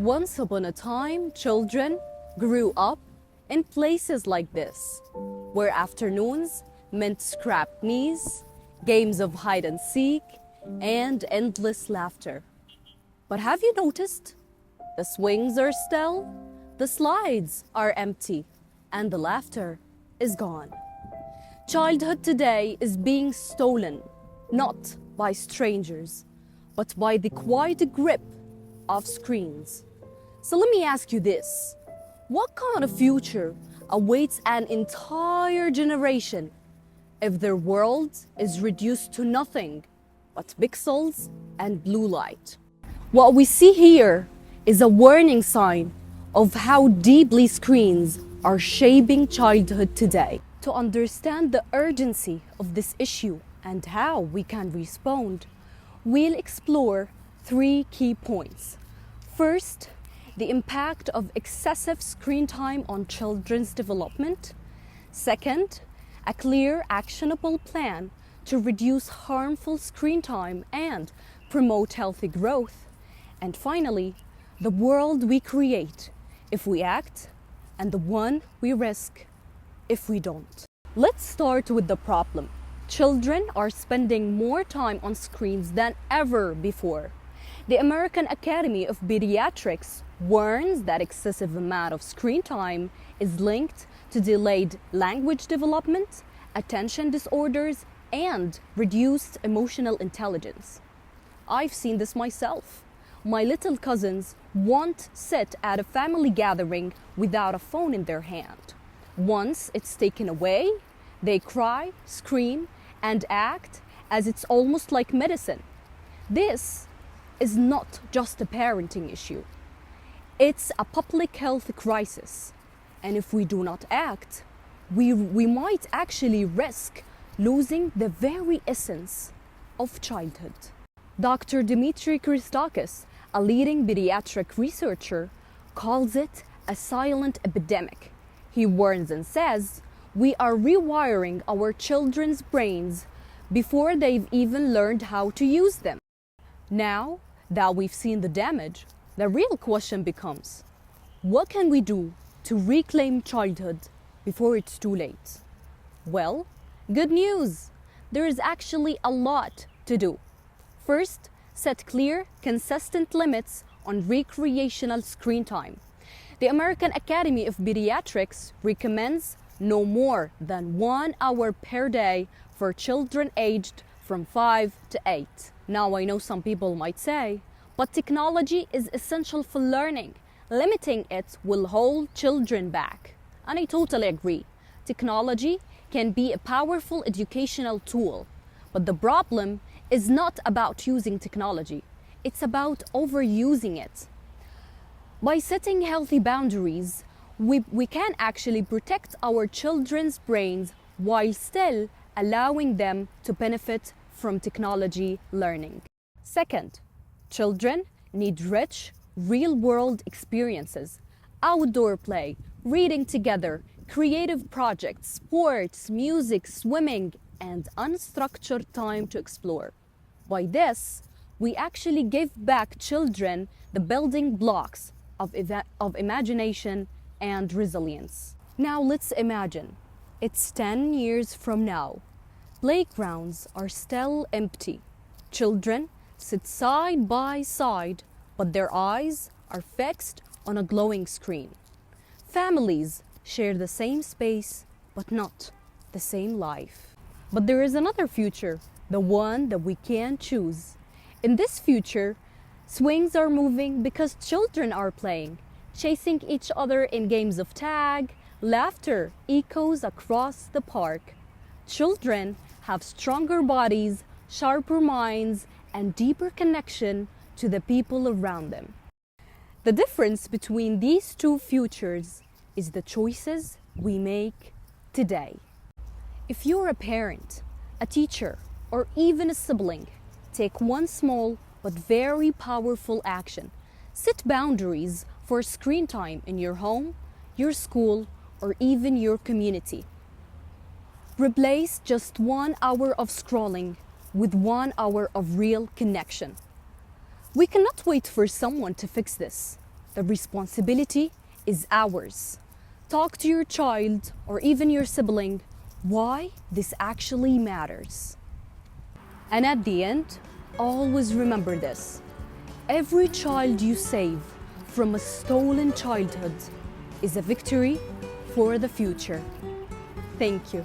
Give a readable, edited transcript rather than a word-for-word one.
Once upon a time, children grew up in places like this, where afternoons meant scrapped knees, games of hide and seek, and endless laughter. But have you noticed? The swings are still, the slides are empty, and the laughter is gone. Childhood today is being stolen, not by strangers, but by the quiet grip of screens. So let me ask you this. What kind of future awaits an entire generation if their world is reduced to nothing but pixels and blue light? What we see here is a warning sign of how deeply screens are shaping childhood today. To understand the urgency of this issue and how we can respond, we'll explore three key points. First, the impact of excessive screen time on children's development. Second, a clear, actionable plan to reduce harmful screen time and promote healthy growth. And finally, the world we create if we act and the one we risk if we don't. Let's start with the problem. Children are spending more time on screens than ever before. The American Academy of Pediatrics warns that excessive amount of screen time is linked to delayed language development, attention disorders, and reduced emotional intelligence. I've seen this myself. My little cousins won't sit at a family gathering without a phone in their hand. Once it's taken away, they cry, scream, and act as it's almost like medicine. This is not just a parenting issue. It's a public health crisis. And if we do not act, we might actually risk losing the very essence of childhood. Dr. Dimitri Christakis, a leading pediatric researcher, calls it a silent epidemic. He warns and says, we are rewiring our children's brains before they've even learned how to use them. Now that we've seen the damage, the real question becomes, what can we do to reclaim childhood before it's too late? Well, good news! There is actually a lot to do. First, set clear, consistent limits on recreational screen time. The American Academy of Pediatrics recommends no more than 1 hour per day for children aged from 5 to 8. Now, I know some people might say, but technology is essential for learning. Limiting it will hold children back. And I totally agree. Technology can be a powerful educational tool, but the problem is not about using technology. It's about overusing it. By setting healthy boundaries, we can actually protect our children's brains while still allowing them to benefit from technology learning. Second, children need rich, real-world experiences, outdoor play, reading together, creative projects, sports, music, swimming, and unstructured time to explore. By this, we actually give back children the building blocks of imagination and resilience. Now let's imagine, it's 10 years from now. Playgrounds are still empty. Children sit side by side, but their eyes are fixed on a glowing screen. Families share the same space, but not the same life. But there is another future, the one that we can choose. In this future, swings are moving because children are playing, chasing each other in games of tag. Laughter echoes across the park. Children have stronger bodies, sharper minds, and deeper connection to the people around them. The difference between these two futures is the choices we make today. If you're a parent, a teacher, or even a sibling, take one small but very powerful action. Set boundaries for screen time in your home, your school, or even your community. Replace just 1 hour of scrolling with 1 hour of real connection. We cannot wait for someone to fix this. The responsibility is ours. Talk to your child or even your sibling why this actually matters. And at the end, always remember this. Every child you save from a stolen childhood is a victory for the future. Thank you.